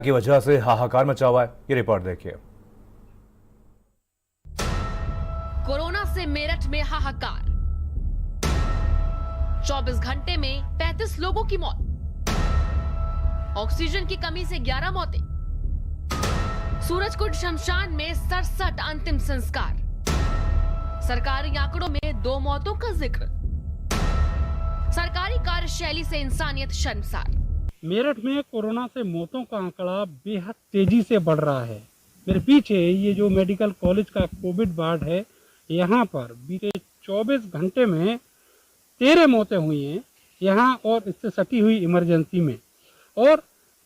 की वजह से हाहाकार मचा हुआ है। ये रिपोर्ट देखिए। कोरोना से मेरठ में हाहाकार, 24 घंटे में 35 लोगों की मौत, ऑक्सीजन की कमी से 11 मौतें, सूरजकुंड शमशान में 67 अंतिम संस्कार, सरकारी आंकड़ों में 2 मौतों का जिक्र, सरकारी कार्यशैली से इंसानियत शर्मसार। मेरठ में कोरोना से मौतों का आंकड़ा बेहद तेजी से बढ़ रहा है। मेरे पीछे ये जो मेडिकल कॉलेज का कोविड वार्ड है, यहाँ पर बीते 24 घंटे में 13 मौतें हुई हैं यहाँ और इससे सटी हुई इमरजेंसी में। और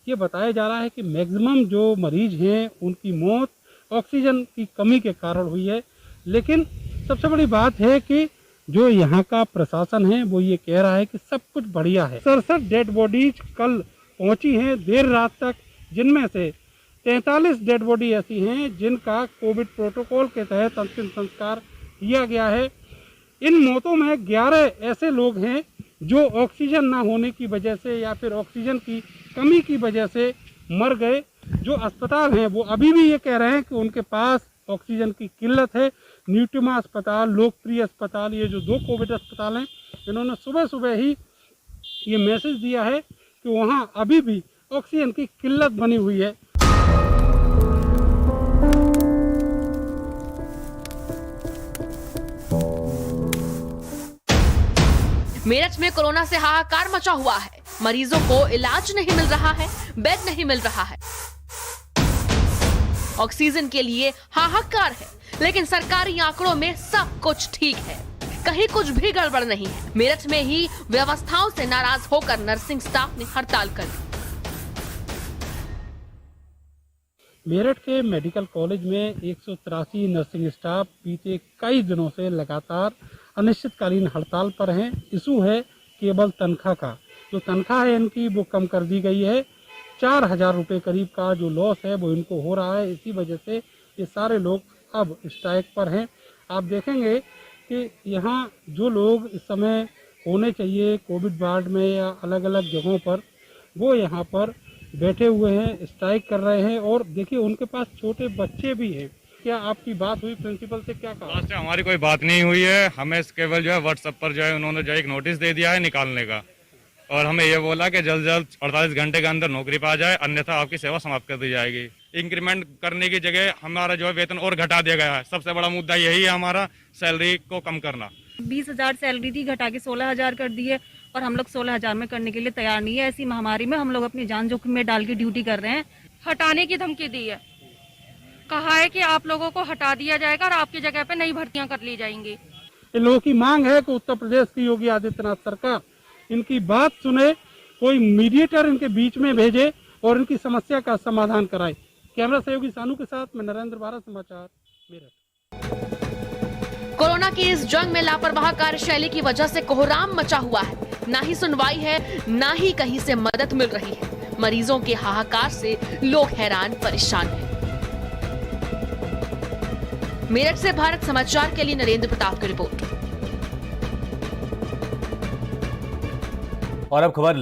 ये बताया जा रहा है कि मैक्सिमम जो मरीज हैं उनकी मौत ऑक्सीजन की कमी के कारण हुई है। लेकिन सबसे बड़ी बात है कि जो यहाँ का प्रशासन है वो ये कह रहा है कि सब कुछ बढ़िया है। 67 डेड बॉडीज कल पहुँची हैं देर रात तक, जिनमें से 43 डेड बॉडी ऐसी हैं जिनका कोविड प्रोटोकॉल के तहत अंतिम संस्कार किया गया है। इन मौतों में 11 ऐसे लोग हैं जो ऑक्सीजन ना होने की वजह से या फिर ऑक्सीजन की कमी की वजह से मर गए। जो अस्पताल हैं वो अभी भी ये कह रहे हैं कि उनके पास ऑक्सीजन की किल्लत है। न्यूट्रिमा अस्पताल, लोकप्रिय अस्पताल, ये जो 2 कोविड अस्पताल हैं, इन्होंने सुबह सुबह ही ये मैसेज दिया है कि वहाँ अभी भी ऑक्सीजन की किल्लत बनी हुई है। मेरठ में कोरोना से हाहाकार मचा हुआ है। मरीजों को इलाज नहीं मिल रहा है, बेड नहीं मिल रहा है, ऑक्सीजन के लिए हाहाकार है। लेकिन सरकारी आंकड़ों में सब कुछ ठीक है, कहीं कुछ भी गड़बड़ नहीं है। मेरठ में ही व्यवस्थाओं से नाराज होकर नर्सिंग स्टाफ ने हड़ताल कर दी। मेरठ के मेडिकल कॉलेज में 183 नर्सिंग स्टाफ बीते कई दिनों से लगातार अनिश्चितकालीन हड़ताल पर हैं। इशू है केवल तनख्वाह का। जो तनख्वाह है इनकी वो कम कर दी गई है। 4000 रुपये करीब का जो लॉस है वो इनको हो रहा है। इसी वजह से ये सारे लोग अब स्ट्राइक पर हैं। आप देखेंगे कि यहाँ जो लोग इस समय होने चाहिए कोविड वार्ड में या अलग अलग जगहों पर, वो यहाँ पर बैठे हुए हैं, स्ट्राइक कर रहे हैं। और देखिए उनके पास छोटे बच्चे भी हैं। क्या आपकी बात हुई प्रिंसिपल से? क्या कहा? से हमारी कोई बात नहीं हुई है। हमें केवल जो है व्हाट्सएप पर जो है उन्होंने जो एक नोटिस दे दिया है निकालने का, और हमें ये बोला कि जल्द जल्द 48 घंटे के अंदर नौकरी पा जाए, अन्यथा आपकी सेवा समाप्त कर दी जाएगी। इंक्रीमेंट करने की जगह हमारा जो है वेतन और घटा दिया गया है। सबसे बड़ा मुद्दा यही है हमारा, सैलरी को कम करना। 20,000 सैलरी थी, घटा के 16,000 कर दी है और हम लोग 16,000 में करने के लिए तैयार नहीं है। ऐसी महामारी में हम लोग अपनी जान जोखिम में डाल के ड्यूटी कर रहे हैं। हटाने की धमकी दी है, कहा है कि आप लोगों को हटा दिया जाएगा और आपकी जगह पे नई भर्तियां कर ली जाएंगी। इन लोगों की मांग है कि उत्तर प्रदेश की योगी आदित्यनाथ सरकार इनकी बात सुने, कोई मीडिएटर इनके बीच में भेजे और इनकी समस्या का समाधान कराए। कैमरा सहयोगी सानू के साथ मैं नरेंद्र, भारत समाचार, मेरठ। कोरोना की इस जंग में लापरवाह कार्यशैली की वजह से कोहराम मचा हुआ है। ना ही सुनवाई है, ना ही कहीं से मदद मिल रही है। मरीजों के हाहाकार से लोग हैरान परेशान हैं। मेरठ से भारत समाचार के लिए नरेंद्र प्रताप की रिपोर्ट। और अब खबर